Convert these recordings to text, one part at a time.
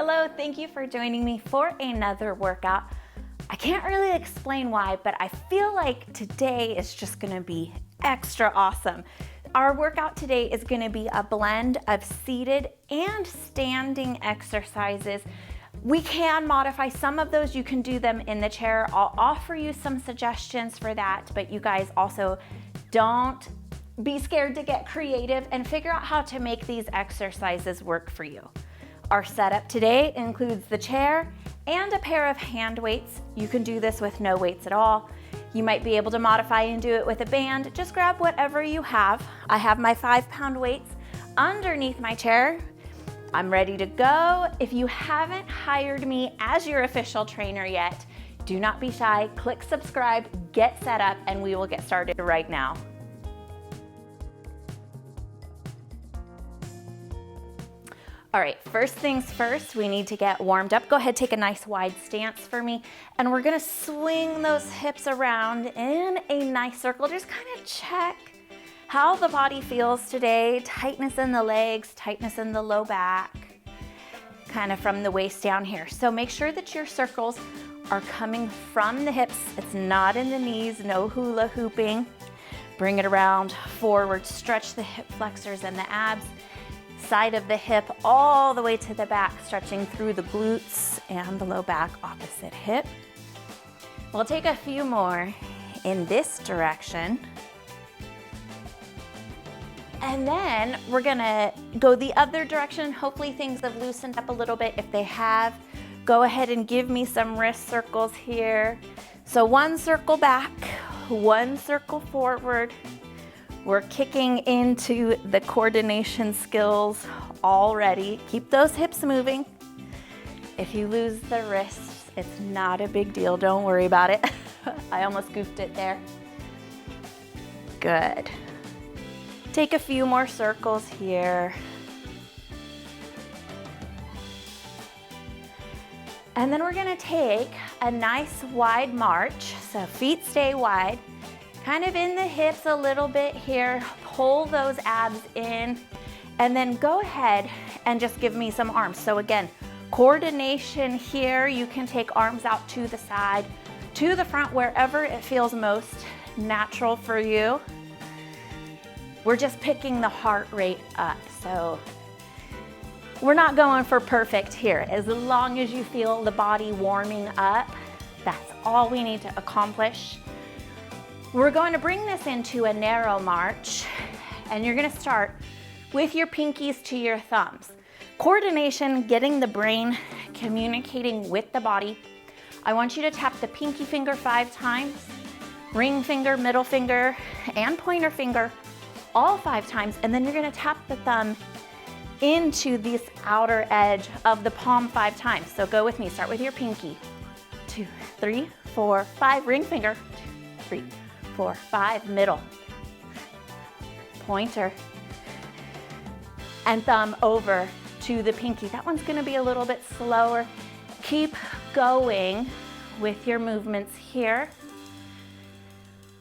Hello, thank you for joining me for another workout. I can't really explain why, but I feel like today is just gonna be extra awesome. Our workout today is gonna be a blend of seated and standing exercises. We can modify some of those. You can do them in the chair. I'll offer you some suggestions for that, but you guys also don't be scared to get creative and figure out how to make these exercises work for you. Our setup today includes the chair and a pair of hand weights. You can do this with no weights at all. You might be able to modify and do it with a band. Just grab whatever you have. I have my 5-pound weights underneath my chair. I'm ready to go. If you haven't hired me as your official trainer yet, do not be shy. Click subscribe, get set up, and we will get started right now. All right, first things first, we need to get warmed up. Go ahead, take a nice wide stance for me. And we're gonna swing those hips around in a nice circle. Just kind of check how the body feels today. Tightness in the legs, tightness in the low back, kind of from the waist down here. So make sure that your circles are coming from the hips. It's not in the knees, no hula hooping. Bring it around forward, stretch the hip flexors and the abs. Side of the hip all the way to the back, stretching through the glutes and the low back, opposite hip. We'll take a few more in this direction. And then we're gonna go the other direction. Hopefully things have loosened up a little bit. If they have, go ahead and give me some wrist circles here. So one circle back, one circle forward. We're kicking into the coordination skills already. Keep those hips moving. If you lose the wrists, it's not a big deal. Don't worry about it. I almost goofed it there. Good. Take a few more circles here. And then we're gonna take a nice wide march. So feet stay wide. Kind of in the hips a little bit here, pull those abs in, and then go ahead and just give me some arms. So again, coordination here. You can take arms out to the side, to the front, wherever it feels most natural for you. We're just picking the heart rate up. So we're not going for perfect here. As long as you feel the body warming up, that's all we need to accomplish. We're going to bring this into a narrow march, and you're gonna start with your pinkies to your thumbs. Coordination, getting the brain communicating with the body. I want you to tap the pinky finger 5 times, ring finger, middle finger, and pointer finger all 5 times, and then you're gonna tap the thumb into this outer edge of the palm 5 times. So go with me, start with your pinky. 2, 3, 4, 5, ring finger, 2, 3, 4, 5, middle, pointer, and thumb over to the pinky. That one's gonna be a little bit slower. Keep going with your movements here.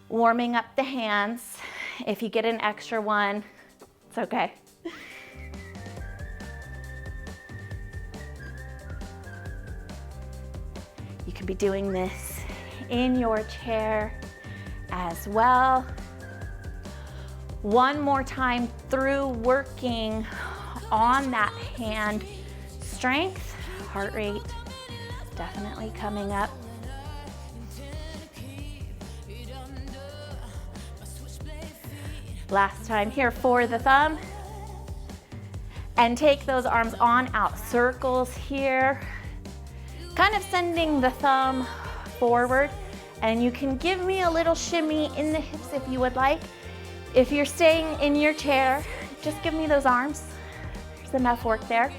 Warming up the hands. If you get an extra one, it's okay. You can be doing this in your chair as well. One more time through, working on that hand strength, heart rate definitely coming up. Last time here for the thumb. And take those arms on out, circles here. Kind of sending the thumb forward. And you can give me a little shimmy in the hips if you would like. If you're staying in your chair, just give me those arms. There's enough work there.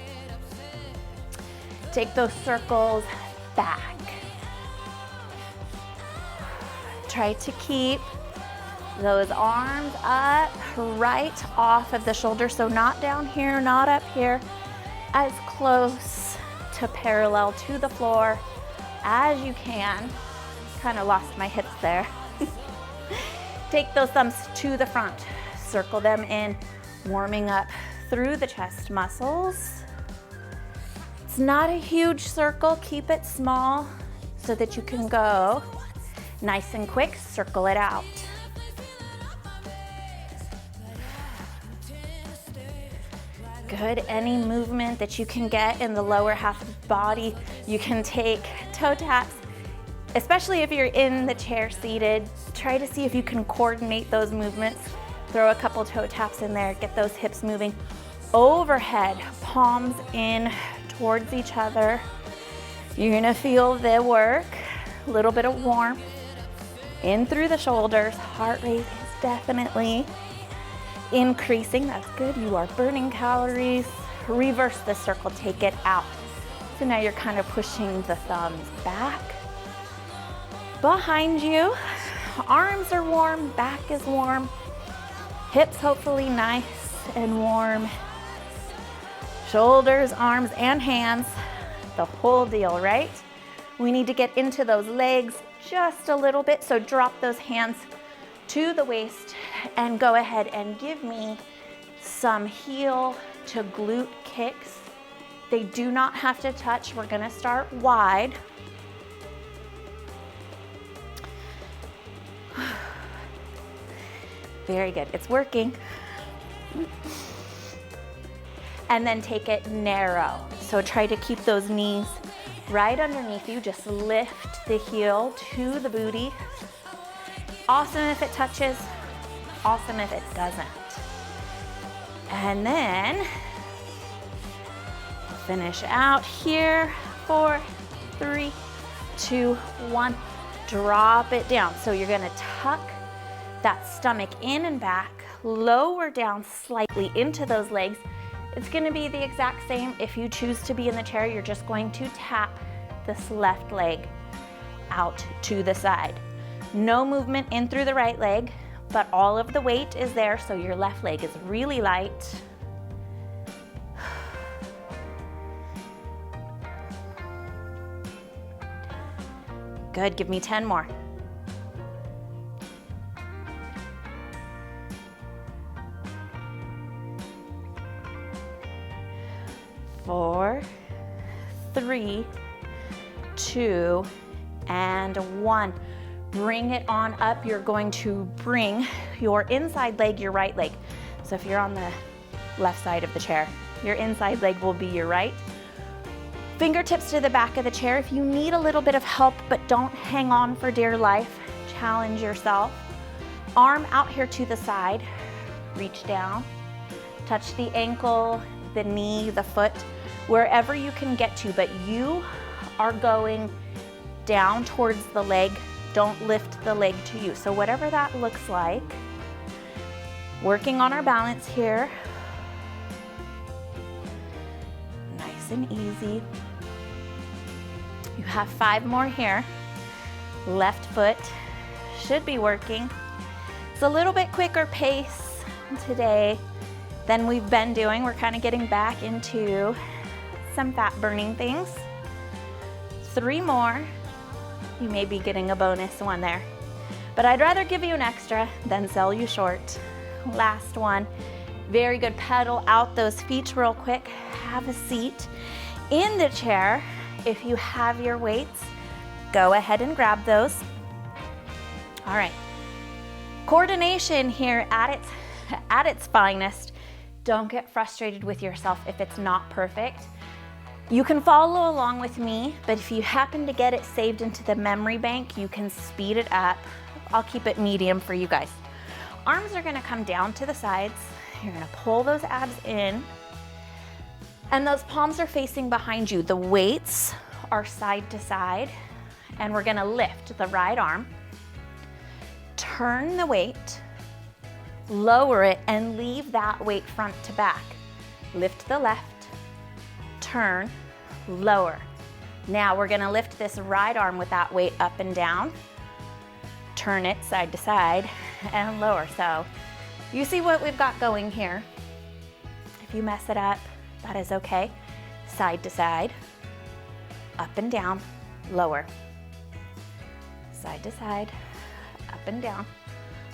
Take those circles back. Try to keep those arms up right off of the shoulder. So not down here, not up here. As close to parallel to the floor as you can. Kind of lost my hips there. Take those thumbs to the front, circle them in, warming up through the chest muscles. It's not a huge circle, keep it small so that you can go nice and quick, circle it out. Good, any movement that you can get in the lower half of the body, you can take toe taps, especially if you're in the chair seated. Try to see if you can coordinate those movements. Throw a couple toe taps in there, get those hips moving. Overhead, palms in towards each other. You're gonna feel the work, a little bit of warmth in through the shoulders. Heart rate is definitely increasing. That's good. You are burning calories. Reverse the circle, take it out. So now you're kind of pushing the thumbs back. Behind you, arms are warm, back is warm, hips hopefully nice and warm. Shoulders, arms, and hands, the whole deal, right? We need to get into those legs just a little bit, so drop those hands to the waist and go ahead and give me some heel to glute kicks. They do not have to touch. We're gonna start wide. Very good, it's working. And then take it narrow. So try to keep those knees right underneath you. Just lift the heel to the booty. Awesome if it touches, awesome if it doesn't. And then finish out here. 4, 3, 2, 1. Drop it down. So you're gonna tuck that stomach in and back, lower down slightly into those legs. It's gonna be the exact same. If you choose to be in the chair, you're just going to tap this left leg out to the side. No movement in through the right leg, but all of the weight is there, so your left leg is really light. Good, give me 10 more. 4, 3, 2, and 1. Bring it on up. You're going to bring your inside leg, your right leg. So if you're on the left side of the chair, your inside leg will be your right. Fingertips to the back of the chair. If you need a little bit of help, but don't hang on for dear life, challenge yourself. Arm out here to the side. Reach down. Touch the ankle, the knee, the foot, wherever you can get to, but you are going down towards the leg. Don't lift the leg to you. So whatever that looks like, working on our balance here. Nice and easy. You have 5 more here. Left foot should be working. It's a little bit quicker pace today than we've been doing. We're kind of getting back into some fat burning things. 3 more. You may be getting a bonus one there, but I'd rather give you an extra than sell you short. Last one. Very good. Pedal out those feet real quick. Have a seat in the chair. If you have your weights, go ahead and grab those. All right. Coordination here at its finest. Don't get frustrated with yourself if it's not perfect. You can follow along with me, but if you happen to get it saved into the memory bank, you can speed it up. I'll keep it medium for you guys. Arms are gonna come down to the sides. You're gonna pull those abs in, and those palms are facing behind you. The weights are side to side, and we're gonna lift the right arm, turn the weight, lower it, and leave that weight front to back. Lift the left, turn, lower. Now we're gonna lift this right arm with that weight up and down, turn it side to side, and lower. So you see what we've got going here. If you mess it up, that is okay. Side to side, up and down, lower. Side to side, up and down,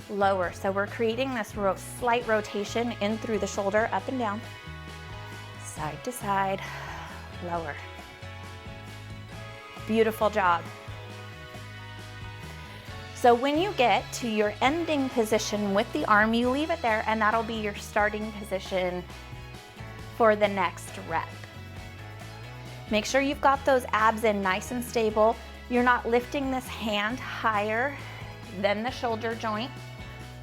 lower. So we're creating this slight rotation in through the shoulder, up and down, side to side, lower. Beautiful job. So when you get to your ending position with the arm, you leave it there, and that'll be your starting position for the next rep. Make sure you've got those abs in nice and stable. You're not lifting this hand higher than the shoulder joint,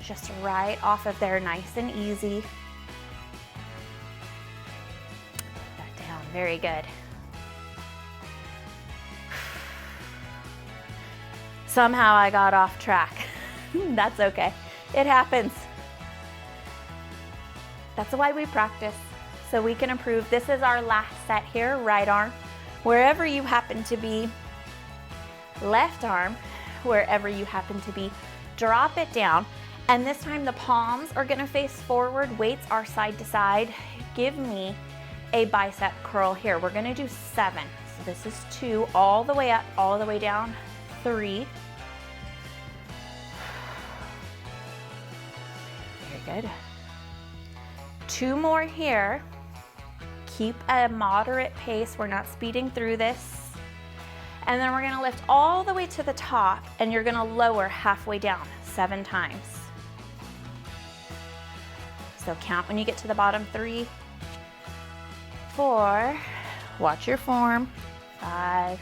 just right off of there, nice and easy. Put that down, very good. Somehow I got off track. That's okay, it happens. That's why we practice, so we can improve. This is our last set here, right arm, wherever you happen to be. Left arm, wherever you happen to be. Drop it down, and this time the palms are gonna face forward, weights are side to side. Give me a bicep curl here. We're gonna do 7. So this is 2, all the way up, all the way down, 3. Very good. 2 more here. Keep a moderate pace. We're not speeding through this. And then we're gonna lift all the way to the top, and you're gonna lower halfway down 7 times. So count when you get to the bottom. 3, 4, watch your form, 5,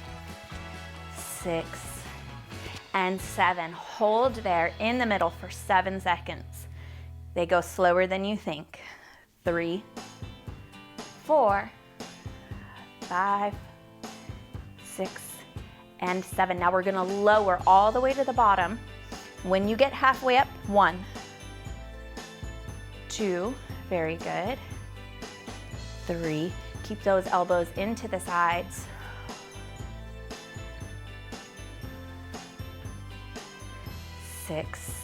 6, and 7. Hold there in the middle for 7 seconds. They go slower than you think. 3, 4, 5, 6, and 7. Now we're gonna lower all the way to the bottom. When you get halfway up, 1, 2, very good. 3, keep those elbows into the sides. 6,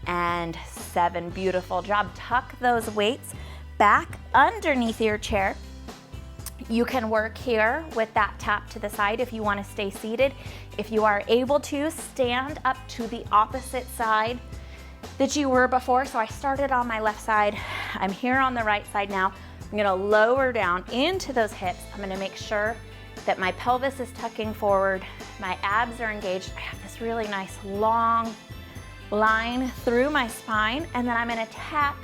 and 7, beautiful job. Tuck those weights back underneath your chair. You can work here with that tap to the side if you want to stay seated. If you are able to, stand up to the opposite side that you were before. So I started on my left side. I'm here on the right side now. I'm gonna lower down into those hips. I'm gonna make sure that my pelvis is tucking forward, my abs are engaged. I have this really nice long line through my spine, and then I'm gonna tap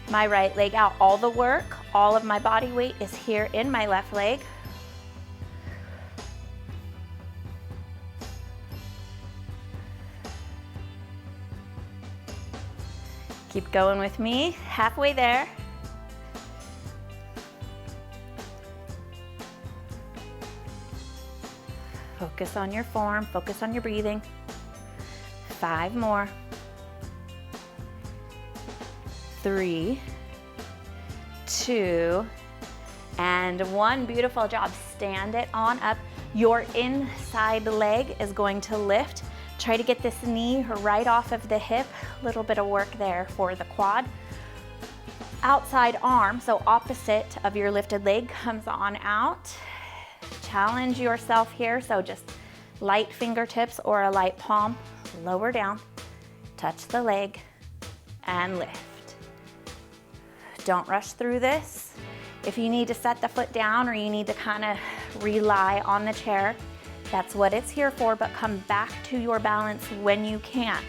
my right leg out. All the work, all of my body weight is here in my left leg. Keep going with me, halfway there. Focus on your form, focus on your breathing. 5 more. 3, 2, and 1. Beautiful job. Stand it on up. Your inside leg is going to lift. Try to get this knee right off of the hip. A little bit of work there for the quad. Outside arm, so opposite of your lifted leg, comes on out. Challenge yourself here, so just light fingertips or a light palm. Lower down, touch the leg, and lift. Don't rush through this. If you need to set the foot down or you need to kind of rely on the chair, that's what it's here for, but come back to your balance when you can.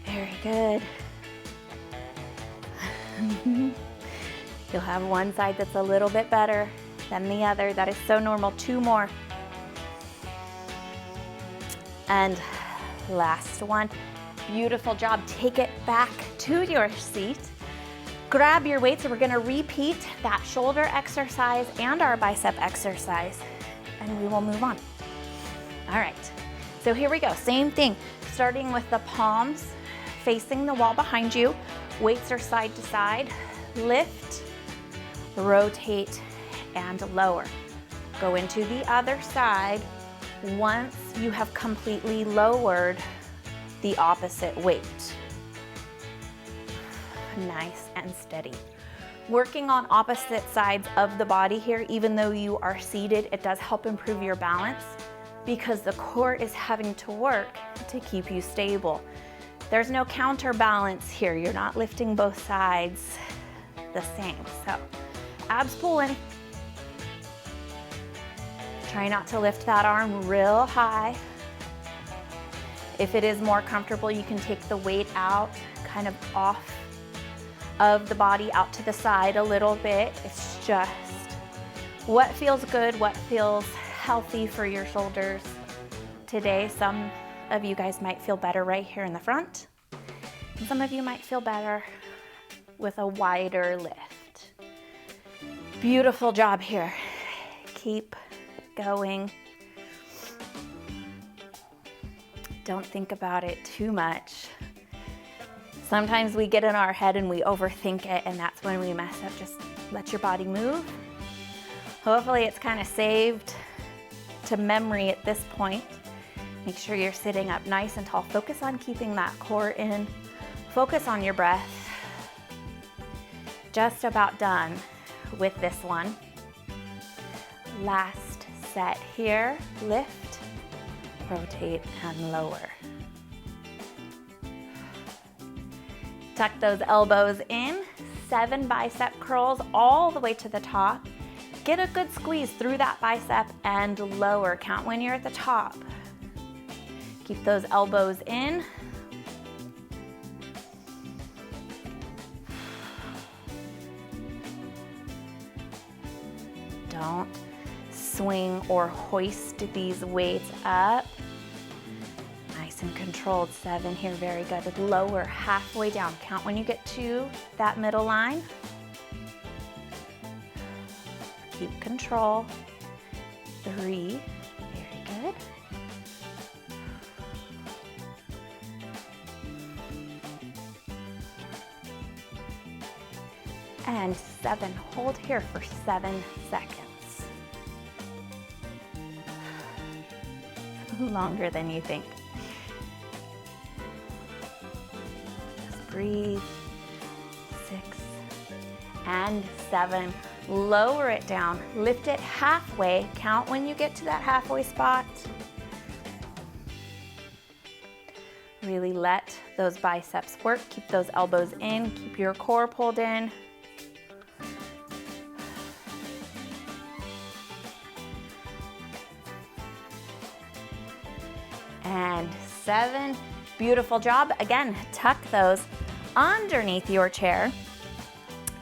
Very good. You'll have one side that's a little bit better than the other. That is so normal. 2 more. And last one. Beautiful job. Take it back to your seat. Grab your weights, and we're gonna repeat that shoulder exercise and our bicep exercise, and we will move on. All right, so here we go. Same thing, starting with the palms facing the wall behind you. Weights are side to side. Lift, rotate, and lower. Go into the other side once you have completely lowered the opposite weight. Nice and steady. Working on opposite sides of the body here, even though you are seated, it does help improve your balance because the core is having to work to keep you stable. There's no counterbalance here. You're not lifting both sides the same. So abs pulling. Try not to lift that arm real high. If it is more comfortable, you can take the weight out, kind of off of the body, out to the side a little bit. It's just what feels good, what feels healthy for your shoulders today. Some of you guys might feel better right here in the front. And some of you might feel better with a wider lift. Beautiful job here. Keep going. Don't think about it too much. Sometimes we get in our head and we overthink it, and that's when we mess up. Just let your body move. Hopefully it's kind of saved to memory at this point. Make sure you're sitting up nice and tall. Focus on keeping that core in. Focus on your breath. Just about done with this one. Last set here. Lift, rotate, and lower. Tuck those elbows in. 7 bicep curls all the way to the top. Get a good squeeze through that bicep and lower. Count when you're at the top. Keep those elbows in. Don't swing or hoist these weights up. Nice and controlled. 7 here, very good. Lower halfway down. Count when you get to that middle line. Keep control. 3, very good. And 7, hold here for 7 seconds. Longer than you think. Just breathe. 6 and 7. Lower it down. Lift it halfway. Count when you get to that halfway spot. Really let those biceps work. Keep those elbows in. Keep your core pulled in. And 7, beautiful job. Again, tuck those underneath your chair.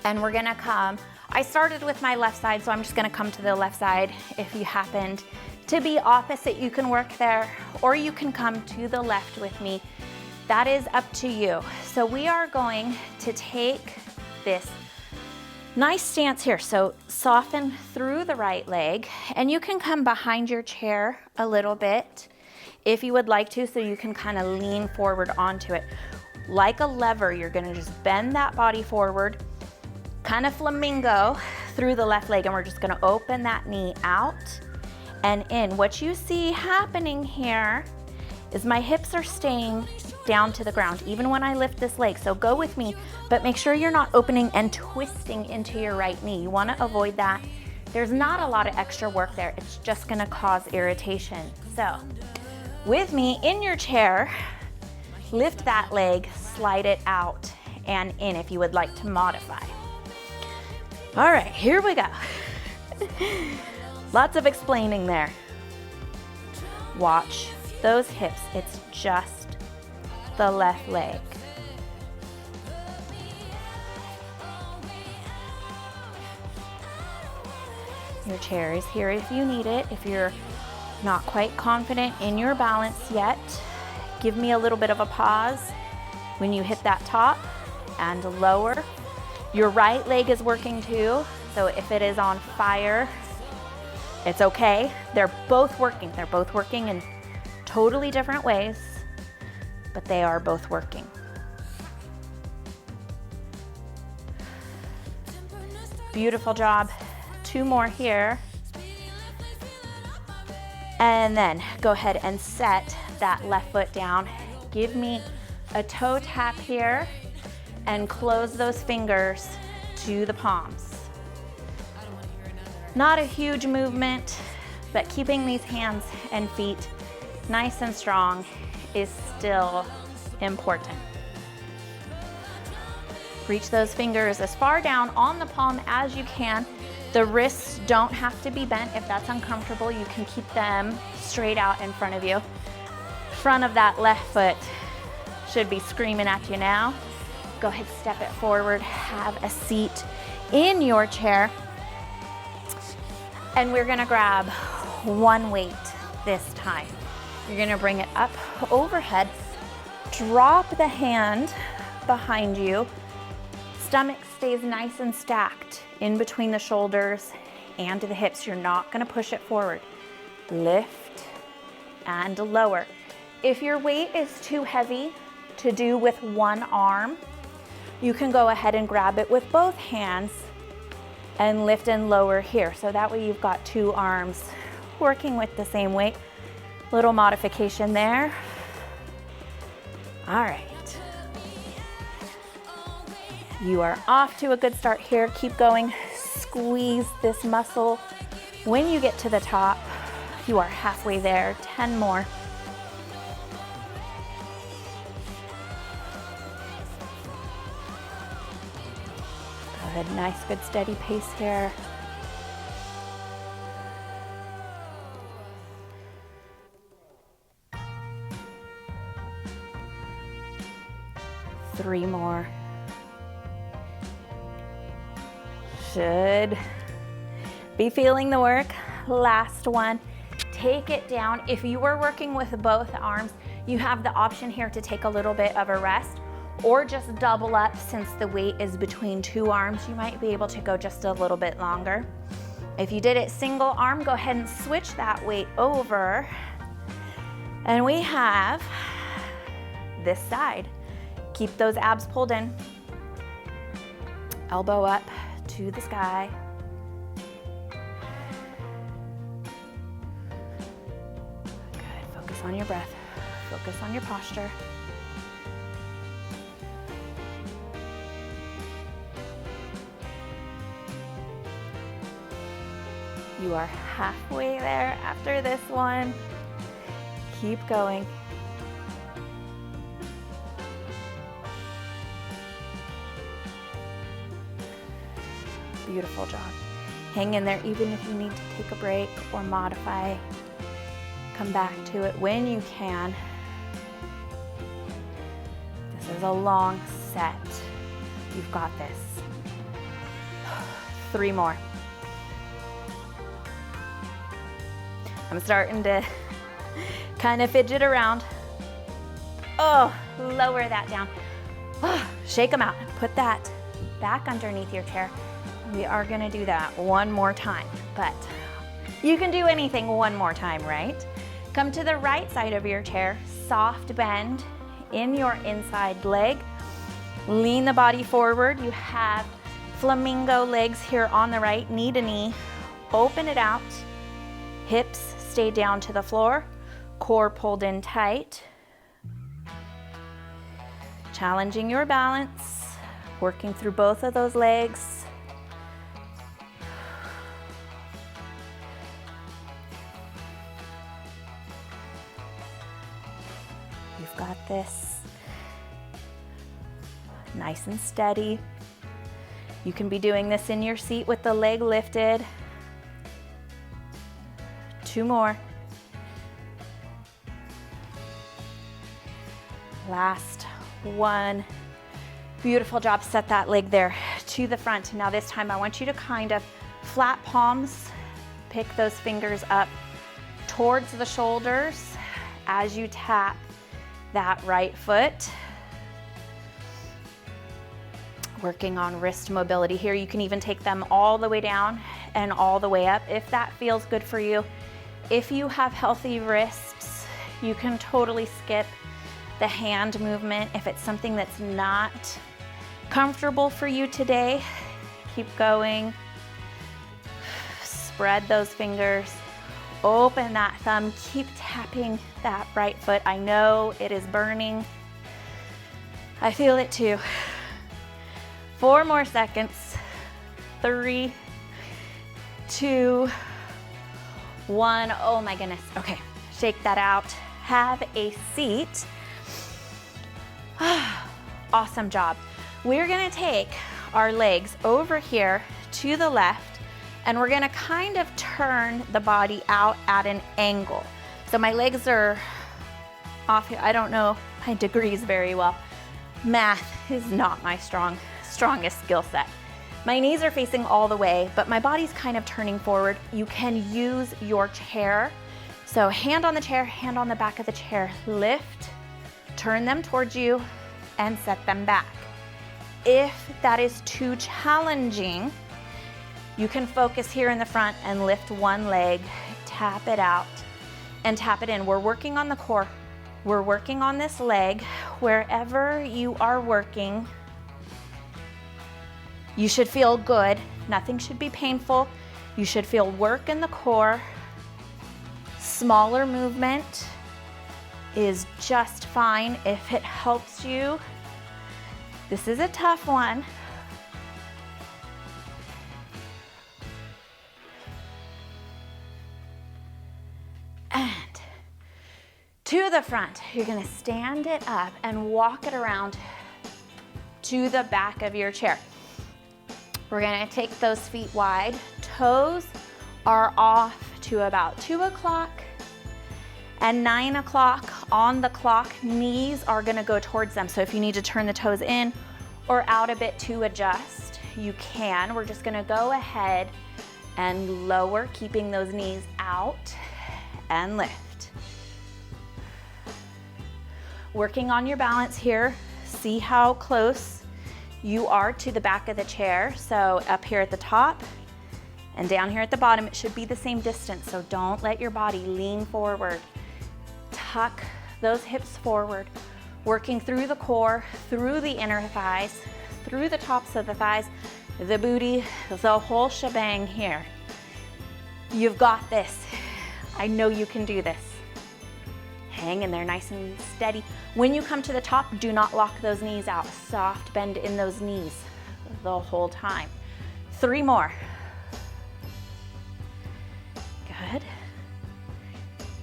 And we're gonna come, I started with my left side, so I'm just gonna come to the left side. If you happened to be opposite, you can work there, or you can come to the left with me. That is up to you. So we are going to take this nice stance here. So soften through the right leg, and you can come behind your chair a little bit if you would like to, so you can kind of lean forward onto it. Like a lever, you're gonna just bend that body forward, kind of flamingo through the left leg, and we're just gonna open that knee out and in. What you see happening here is my hips are staying down to the ground, even when I lift this leg. So go with me, but make sure you're not opening and twisting into your right knee. You wanna avoid that. There's not a lot of extra work there. It's just gonna cause irritation. So, with me in your chair, lift that leg, slide it out and in if you would like to modify. All right, here we go. Lots of explaining there. Watch those hips. It's just the left leg. Your chair is here if you need it. If you're not quite confident in your balance yet, give me a little bit of a pause when you hit that top and lower. Your right leg is working too, so if it is on fire, it's okay. They're both working. They're both working in totally different ways, but they are both working. Beautiful job. 2 more here. And then go ahead and set that left foot down. Give me a toe tap here and close those fingers to the palms. Not a huge movement, but keeping these hands and feet nice and strong is still important. Reach those fingers as far down on the palm as you can. The wrists don't have to be bent. If that's uncomfortable, you can keep them straight out in front of you. Front of that left foot should be screaming at you now. Go ahead, step it forward, have a seat in your chair. And we're gonna grab one weight this time. You're gonna bring it up overhead, drop the hand behind you. Stomach stays nice and stacked in between the shoulders and the hips. You're not gonna push it forward. Lift and lower. If your weight is too heavy to do with one arm, you can go ahead and grab it with both hands and lift and lower here. So that way you've got two arms working with the same weight. Little modification there. All right. You are off to a good start here. Keep going. Squeeze this muscle. When you get to the top, you are halfway there. 10 more. Good, nice, good steady pace here. Three more. Should be feeling the work. Last one. Take it down. If you are working with both arms, you have the option here to take a little bit of a rest or just double up. Since the weight is between two arms, you might be able to go just a little bit longer. If you did it single arm, go ahead and switch that weight over. And we have this side. Keep those abs pulled in. Elbow up to the sky. Good, focus on your breath. Focus on your posture. You are halfway there after this one. Keep going. Beautiful job. Hang in there even if you need to take a break or modify. Come back to it when you can. This is a long set. You've got this. 3 more. I'm starting to kind of fidget around. Oh, lower that down. Oh, shake them out. Put that back underneath your chair. We are gonna do that one more time, but you can do anything one more time, right? Come to the right side of your chair, soft bend in your inside leg. Lean the body forward. You have flamingo legs here on the right, knee to knee. Open it out. Hips stay down to the floor. Core pulled in tight. Challenging your balance. Working through both of those legs. You've got this. Nice and steady. You can be doing this in your seat with the leg lifted. 2 more. Last one. Beautiful job. Set that leg there to the front. Now this time I want you to kind of flat palms, pick those fingers up towards the shoulders as you tap that right foot. Working on wrist mobility here. You can even take them all the way down and all the way up if that feels good for you. If you have healthy wrists, you can totally skip the hand movement. If it's something that's not comfortable for you today, keep going. Spread those fingers. Open that thumb. Keep tapping that right foot. I know it is burning. I feel it too. 4 more seconds. 3, 2, 1. Oh my goodness. Okay, shake that out. Have a seat. Awesome job. We're gonna take our legs over here to the left, and we're gonna kind of turn the body out at an angle. So my legs are off here. I don't know my degrees very well. Math is not my strongest skill set. My knees are facing all the way, but my body's kind of turning forward. You can use your chair. So hand on the chair, hand on the back of the chair, lift, turn them towards you, and set them back. If that is too challenging, you can focus here in the front and lift one leg, tap it out, and tap it in. We're working on the core. We're working on this leg. Wherever you are working, you should feel good. Nothing should be painful. You should feel work in the core. Smaller movement is just fine if it helps you. This is a tough one. And to the front, you're gonna stand it up and walk it around to the back of your chair. We're gonna take those feet wide. Toes are off to about 2 o'clock and 9 o'clock on the clock. Knees are gonna go towards them. So if you need to turn the toes in or out a bit to adjust, you can. We're just gonna go ahead and lower, keeping those knees out, and lift. Working on your balance here. See how close you are to the back of the chair. So up here at the top and down here at the bottom, it should be the same distance. So don't let your body lean forward. Tuck those hips forward, working through the core, through the inner thighs, through the tops of the thighs, the booty, the whole shebang here. You've got this. I know you can do this. Hang in there nice and steady. When you come to the top, do not lock those knees out. Soft bend in those knees the whole time. 3 more. Good.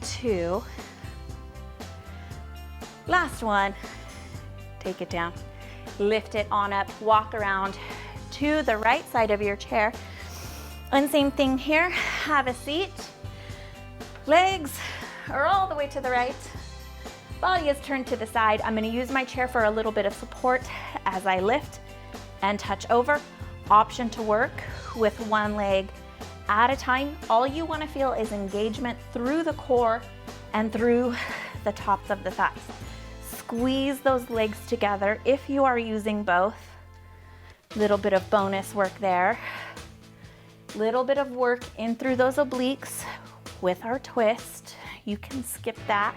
2. Last one. Take it down. Lift it on up. Walk around to the right side of your chair. And same thing here. Have a seat. Legs are all the way to the right. Body is turned to the side. I'm gonna use my chair for a little bit of support as I lift and touch over. Option to work with one leg at a time. All you wanna feel is engagement through the core and through the tops of the thighs. Squeeze those legs together if you are using both. Little bit of bonus work there. Little bit of work in through those obliques with our twist. You can skip that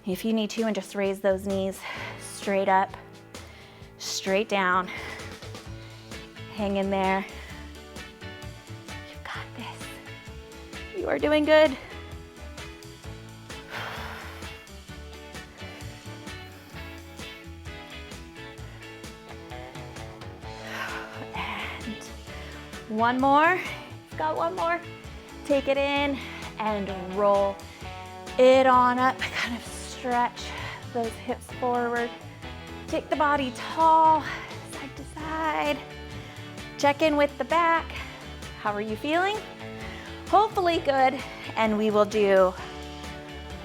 if you need to and just raise those knees straight up, straight down. Hang in there. You've got this. You are doing good. And one more. Got one more. Take it in and roll it on up. Kind of stretch those hips forward. Take the body tall, side to side. Check in with the back. How are you feeling? Hopefully good. And we will do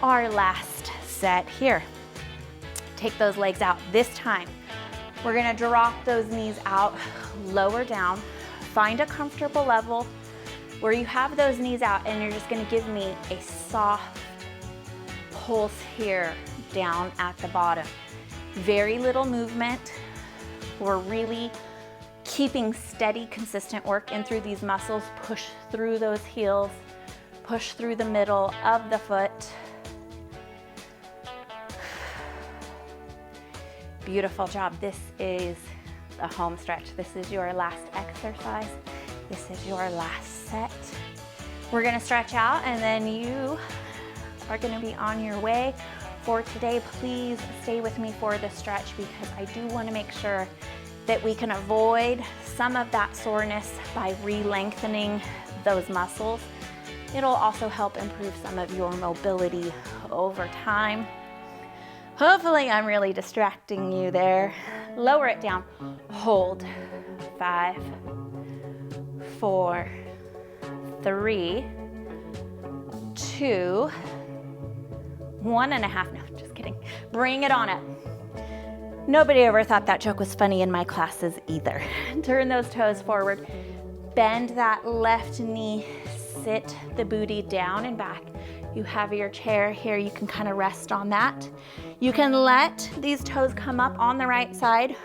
our last set here. Take those legs out. This time, we're gonna drop those knees out, lower down. Find a comfortable level where you have those knees out, and you're just gonna give me a soft pulse here down at the bottom. Very little movement. We're really keeping steady, consistent work in through these muscles. Push through those heels, push through the middle of the foot. Beautiful job. This is a home stretch. This is your last exercise. This is your last set. We're gonna stretch out and then you are gonna be on your way for today. Please stay with me for the stretch because I do wanna make sure that we can avoid some of that soreness by re-lengthening those muscles. It'll also help improve some of your mobility over time. Hopefully I'm really distracting you there. Lower it down. Hold. 5, 4, 3, 2, 1.5. No, just kidding. Bring it on up. Nobody ever thought that joke was funny in my classes either. Turn those toes forward. Bend that left knee. Sit the booty down and back. You have your chair here. You can kind of rest on that. You can let these toes come up on the right side,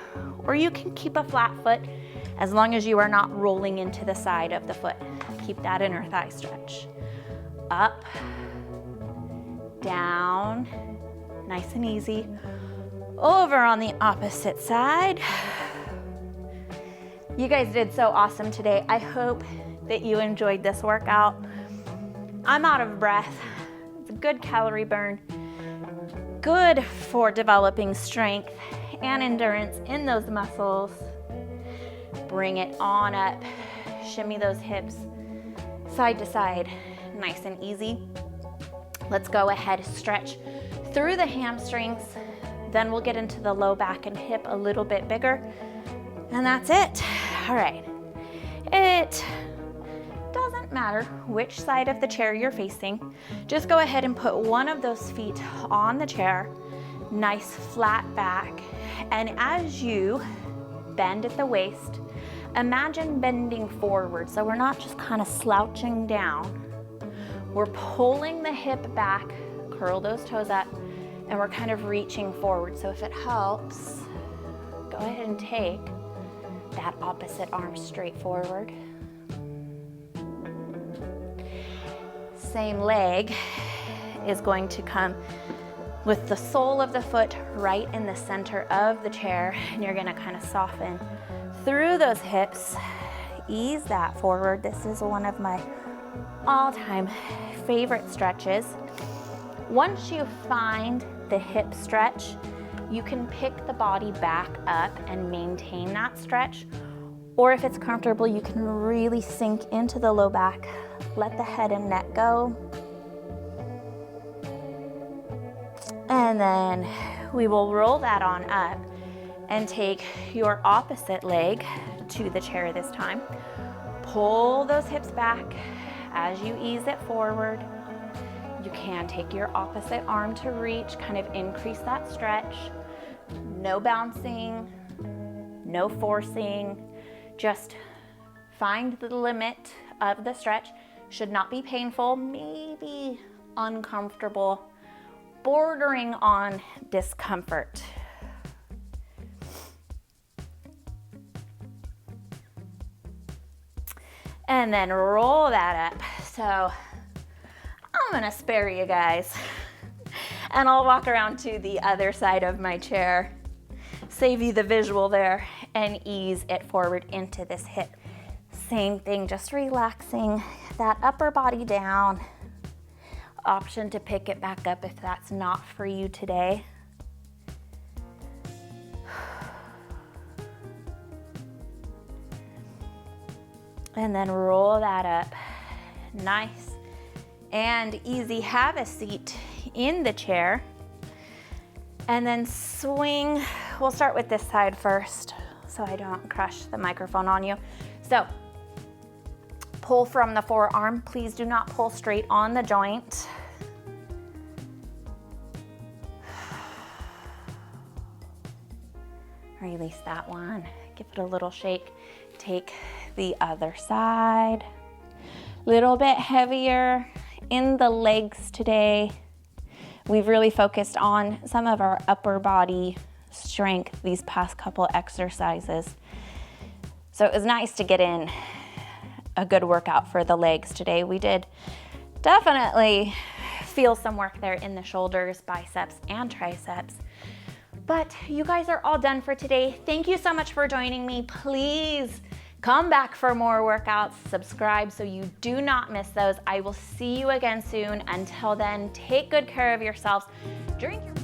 or you can keep a flat foot as long as you are not rolling into the side of the foot. Keep that inner thigh stretch. Up, down, nice and easy. Over on the opposite side. You guys did so awesome today. I hope that you enjoyed this workout. I'm out of breath. It's a good calorie burn. Good for developing strength and endurance in those muscles. Bring it on up. Shimmy those hips side to side, nice and easy. Let's go ahead, stretch through the hamstrings. Then we'll get into the low back and hip a little bit bigger. And that's it. All right. It doesn't matter which side of the chair you're facing. Just go ahead and put one of those feet on the chair, nice flat back. And as you bend at the waist, imagine bending forward. So we're not just kind of slouching down. We're pulling the hip back, curl those toes up, and we're kind of reaching forward. So if it helps, go ahead and take that opposite arm straight forward. Same leg is going to come with the sole of the foot right in the center of the chair, and you're gonna kind of soften through those hips. Ease that forward. This is one of my all-time favorite stretches. Once you find the hip stretch, you can pick the body back up and maintain that stretch. Or if it's comfortable, you can really sink into the low back. Let the head and neck go. And then we will roll that on up and take your opposite leg to the chair this time. Pull those hips back as you ease it forward. You can take your opposite arm to reach, kind of increase that stretch. No bouncing, no forcing, just find the limit of the stretch. Should not be painful, maybe uncomfortable, bordering on discomfort. And then roll that up. So I'm gonna spare you guys and I'll walk around to the other side of my chair, save you the visual there, and ease it forward into this hip. Same thing, just relaxing that upper body down. Option to pick it back up if that's not for you today. And then roll that up. Nice and easy. Have a seat in the chair. And then swing. We'll start with this side first so I don't crush the microphone on you. So pull from the forearm. Please do not pull straight on the joint. Release that one. Give it a little shake. Take the other side. Little bit heavier in the legs today. We've really focused on some of our upper body strength these past couple exercises. So it was nice to get in a good workout for the legs today. We did definitely feel some work there in the shoulders, biceps, and triceps. But you guys are all done for today. Thank you so much for joining me. Please come back for more workouts. Subscribe so you do not miss those. I will see you again soon. Until then, take good care of yourselves. Drink your